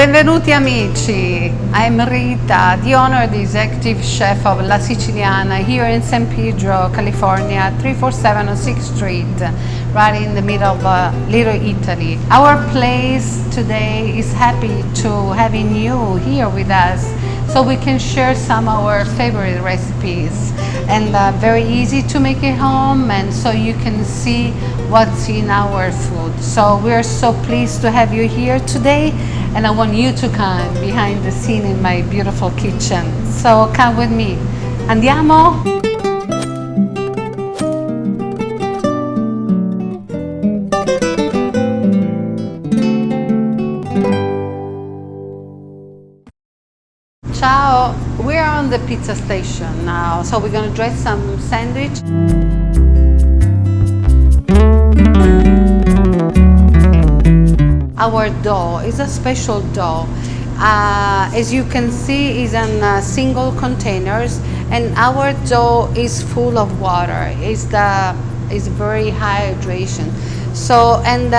Benvenuti amici, I'm Rita, the honored executive chef of La Siciliana here in San Pedro, California, 347 on 6th Street, right in the middle of Little Italy. Our place today is happy to having you here with us so we can share some of our favorite recipes, and very easy to make at home, and so you can see what's in our food. So we're so pleased to have you here today, and I want you to come behind the scene in my beautiful kitchen. So come with me. Andiamo? Ciao, we're on the pizza station now, so we're gonna dress some sandwich. Our dough is a special dough. As you can see, is in single containers, and our dough is full of water. It's very high hydration. So, and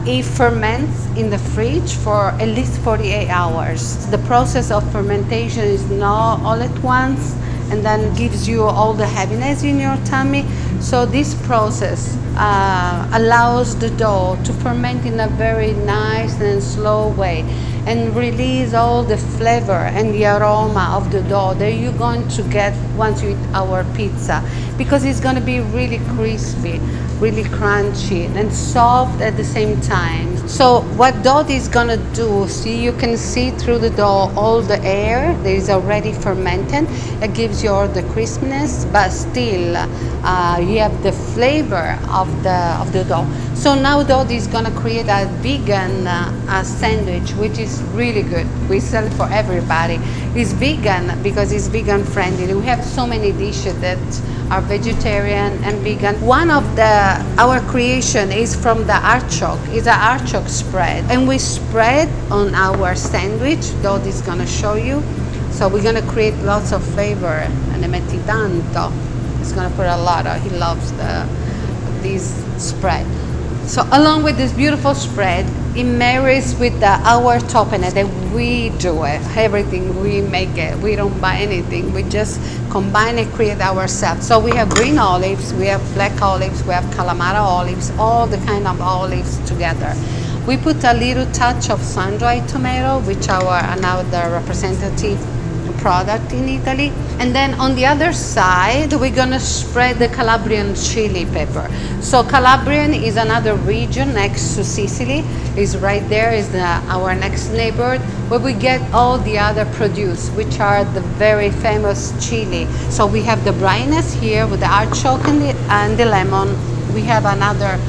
it ferments in the fridge for at least 48 hours. The process of fermentation is not all at once, and then gives you all the heaviness in your tummy. So this process allows the dough to ferment in a very nice and slow way and release all the flavor and the aroma of the dough that you're going to get once you eat our pizza, because it's going to be really crispy, really crunchy and soft at the same time. So what dough is going to do, see, you can see through the dough all the air that is already fermented. It gives you all the crispness, but still you have the flavor of the dough. So now dough is going to create a vegan sandwich, which is really good. We sell it for everybody. It's vegan because it's vegan friendly. We have so many dishes that are vegetarian and vegan. One of our creation is from the artichoke. It's an artichoke spread, and we spread on our sandwich. Dough is gonna show you. So we're gonna create lots of flavor, and ne metti tanto. It's gonna put a lot. He loves this spread. So along with this beautiful spread, it marries with our topping that we do it. Everything we make it. We don't buy anything. We just combine and create ourselves. So we have green olives, we have black olives, we have Kalamata olives, all the kind of olives together. We put a little touch of sun-dried tomato, which are another representative product in Italy. And then on the other side, we're gonna spread the Calabrian chili pepper. So Calabrian is another region next to Sicily. Is right there, is our next neighbor, where we get all the other produce, which are the very famous chili. So we have the brightness here with the artichoke and the lemon. We have another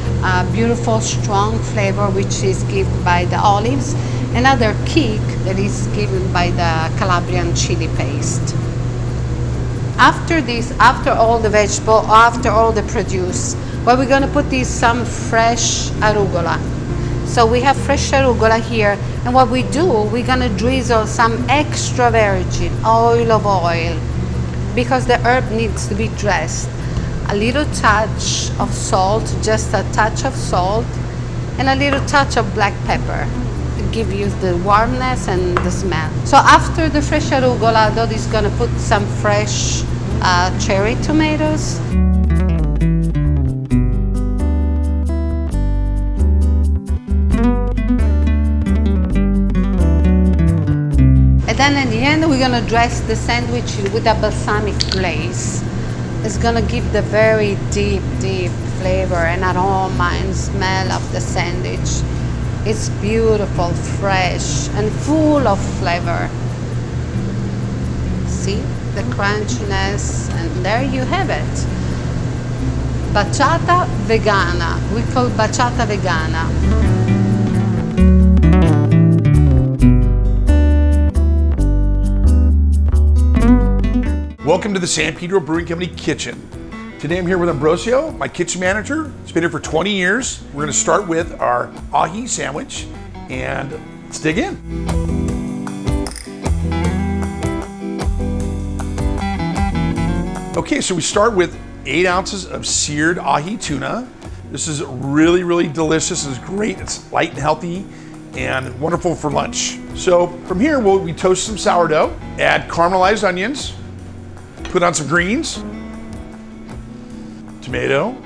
beautiful strong flavor, which is given by the olives. Another kick that is given by the Calabrian chili paste. After this, after all the vegetable, after all the produce, what we're gonna put is some fresh arugula. So we have fresh arugula here, and what we do, we're gonna drizzle some extra virgin olive oil, because the herb needs to be dressed. A little touch of salt, just a touch of salt, and a little touch of black pepper. Give you the warmness and the smell. So after the fresh arugula, Dodi is gonna put some fresh cherry tomatoes. And then in the end, we're gonna dress the sandwich with a balsamic glaze. It's gonna give the very deep, deep flavor and aroma and smell of the sandwich. It's beautiful, fresh, and full of flavor. See the crunchiness, and there you have it. Baciata vegana. We call baciata vegana. Welcome to the San Pedro Brewing Company kitchen. Today I'm here with Ambrosio, my kitchen manager. He's been here for 20 years. We're gonna start with our Ahi Sandwich, and let's dig in. Okay, so we start with 8 ounces of seared ahi tuna. This is really, really delicious. It's great. It's light and healthy. and wonderful for lunch. So from here, we toast some sourdough, add caramelized onions, put on some greens, tomato,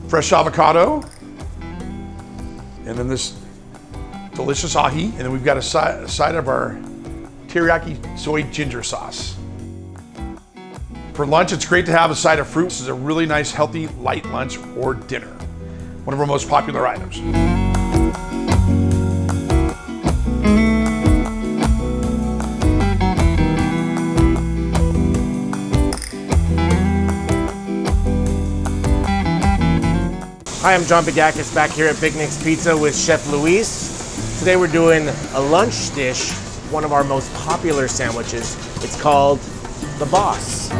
fresh avocado, and then this delicious ahi. And then we've got a side of our teriyaki soy ginger sauce. For lunch, it's great to have a side of fruit. This is a really nice, healthy, light lunch or dinner. One of our most popular items. Hi, I'm John Bigakis back here at Big Nick's Pizza with Chef Luis. Today we're doing a lunch dish, one of our most popular sandwiches. It's called the Boss.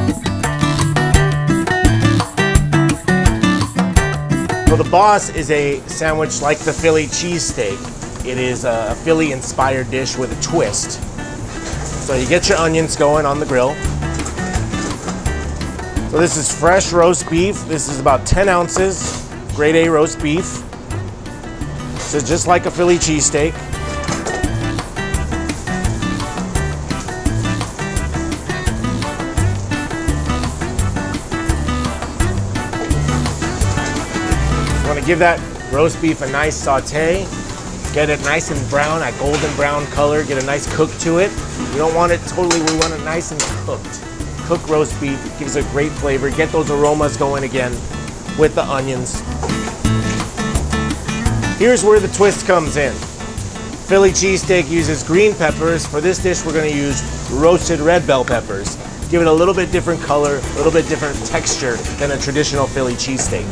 So the Boss is a sandwich like the Philly cheesesteak. It is a Philly-inspired dish with a twist. So you get your onions going on the grill. So this is fresh roast beef. This is about 10 ounces, grade A roast beef. So just like a Philly cheesesteak. Give that roast beef a nice saute, get it nice and brown, that golden brown color, get a nice cook to it. We don't want it totally, we want it nice and cooked. Cooked roast beef gives a great flavor. Get those aromas going again with the onions. Here's where the twist comes in. Philly cheesesteak uses green peppers. For this dish, we're gonna use roasted red bell peppers. Give it a little bit different color, a little bit different texture than a traditional Philly cheesesteak.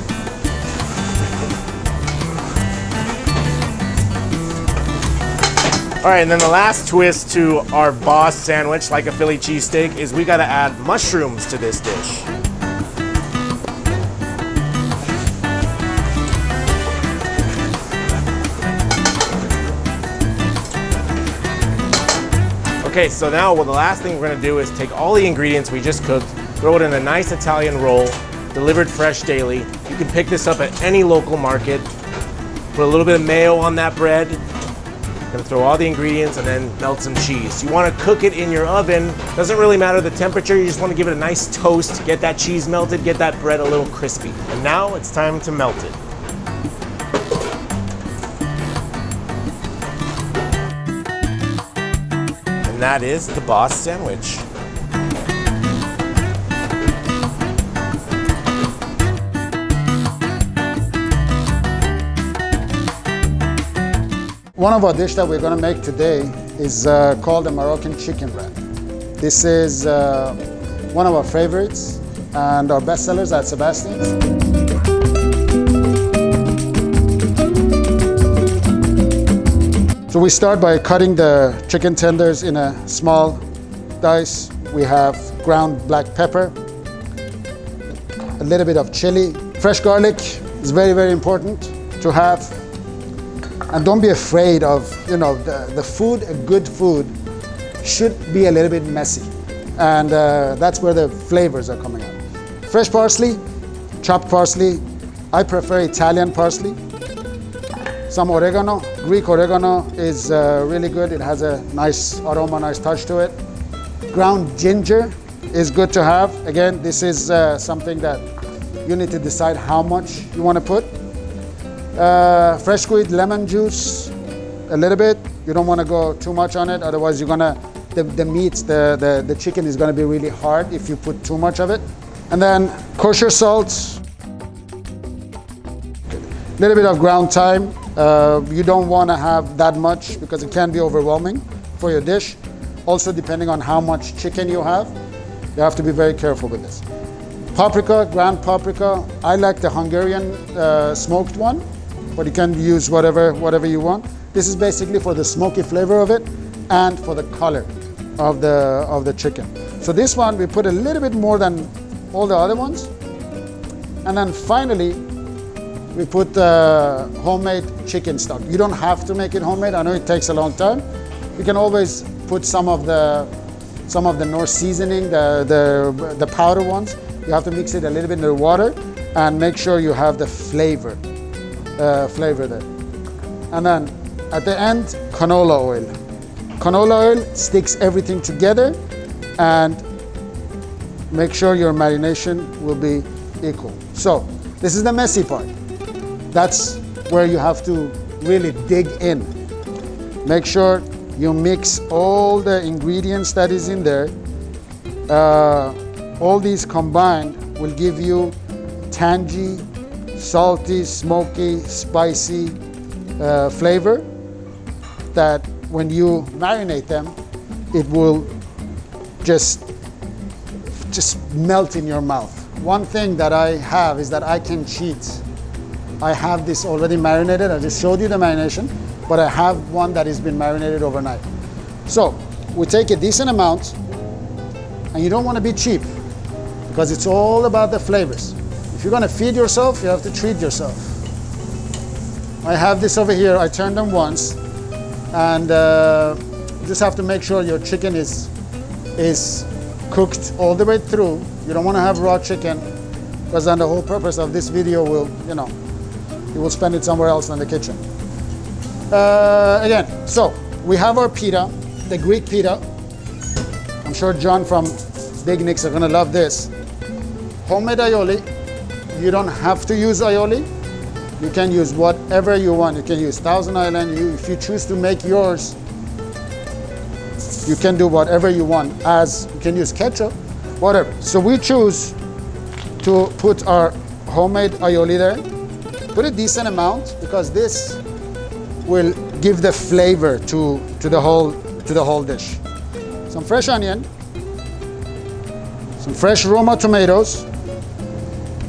All right, and then the last twist to our Boss sandwich, like a Philly cheesesteak, is we gotta add mushrooms to this dish. Okay, so now the last thing we're gonna do is take all the ingredients we just cooked, throw it in a nice Italian roll, delivered fresh daily. You can pick this up at any local market. Put a little bit of mayo on that bread. Gonna throw all the ingredients and then melt some cheese. You wanna cook it in your oven. Doesn't really matter the temperature, you just wanna give it a nice toast, get that cheese melted, get that bread a little crispy. And now it's time to melt it. And that is the Boss sandwich. One of our dishes that we're going to make today is called the Moroccan chicken wrap. This is one of our favorites and our best sellers at Sebastian's. So we start by cutting the chicken tenders in a small dice. We have ground black pepper, a little bit of chili. Fresh garlic is very, very important to have. And don't be afraid of, the food, a good food should be a little bit messy. And that's where the flavors are coming out. Fresh parsley, chopped parsley. I prefer Italian parsley. Some oregano, Greek oregano is really good. It has a nice aroma, nice touch to it. Ground ginger is good to have. Again, this is something that you need to decide how much you want to put. Fresh squeezed lemon juice, a little bit. You don't want to go too much on it, otherwise you're gonna, the chicken is gonna be really hard if you put too much of it. And then kosher salt, a little bit of ground thyme. You don't want to have that much because it can be overwhelming for your dish. Also, depending on how much chicken you have to be very careful with this. Paprika, ground paprika. I like the Hungarian smoked one, but you can use whatever you want. This is basically for the smoky flavor of it and for the color of the chicken. So this one we put a little bit more than all the other ones. And then finally, we put homemade chicken stock. You don't have to make it homemade. I know it takes a long time. You can always put some of the North seasoning, the powder ones. You have to mix it a little bit in the water and make sure you have the flavor there. And then at the end, canola oil. Canola oil sticks everything together, and make sure your marination will be equal. So this is the messy part. That's where you have to really dig in. Make sure you mix all the ingredients that is in there. All these combined will give you tangy, salty, smoky, spicy flavor that when you marinate them, it will just melt in your mouth. One thing that I have is that I can cheat. I have this already marinated. I just showed you the marination, but I have one that has been marinated overnight. So we take a decent amount, and you don't want to be cheap because it's all about the flavors. If you're going to feed yourself, you have to treat yourself. I have this over here. I turned them once, and you just have to make sure your chicken is cooked all the way through. You don't want to have raw chicken, because then the whole purpose of this video will, you will spend it somewhere else in the kitchen. Again, so we have our pita, the Greek pita. I'm sure John from Big Nick's are gonna love this. Homemade aioli. You don't have to use aioli. You can use whatever you want. You can use Thousand Island. If you choose to make yours, you can do whatever you want. As you can use ketchup, whatever. So we choose to put our homemade aioli there. Put a decent amount, because this will give the flavor to the whole dish. Some fresh onion, some fresh Roma tomatoes.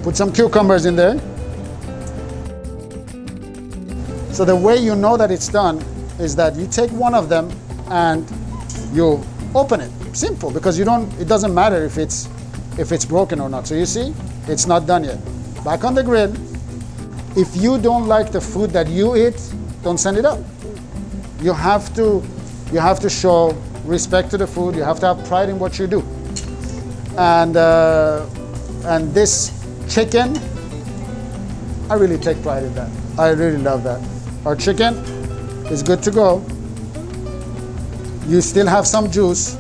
Put some cucumbers in there. So the way you know that it's done is that you take one of them and you open it. Simple, because it doesn't matter if it's broken or not. So you see, it's not done yet. Back on the grill. If you don't like the food that you eat, don't send it out. You have to show respect to the food. You have to have pride in what you do. And this chicken, I really take pride in that. I really love that. Our chicken is good to go. You still have some juice,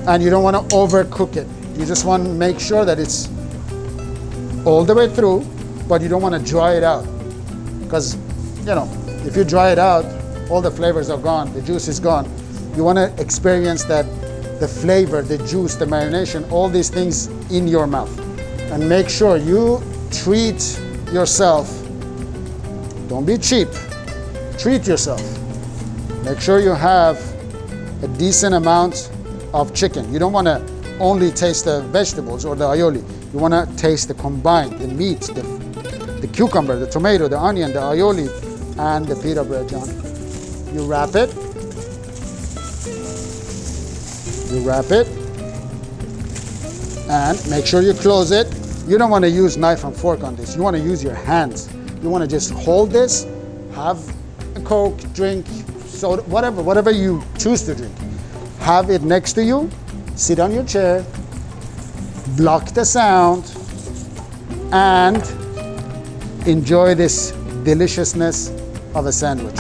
and you don't want to overcook it. You just want to make sure that it's all the way through, but you don't want to dry it out. Because, if you dry it out, all the flavors are gone, the juice is gone. You want to experience that, the flavor, the juice, the marination, all these things in your mouth. And make sure you treat yourself. Don't be cheap. Treat yourself. Make sure you have a decent amount of chicken. You don't want to only taste the vegetables or the aioli. You want to taste the combined, the meat, the cucumber, the tomato, the onion, the aioli, and the pita bread, John. You wrap it. And make sure you close it. You don't want to use knife and fork on this. You want to use your hands. You want to just hold this, have a Coke, drink, soda, whatever you choose to drink. Have it next to you, sit on your chair, block the sound, and enjoy this deliciousness of a sandwich.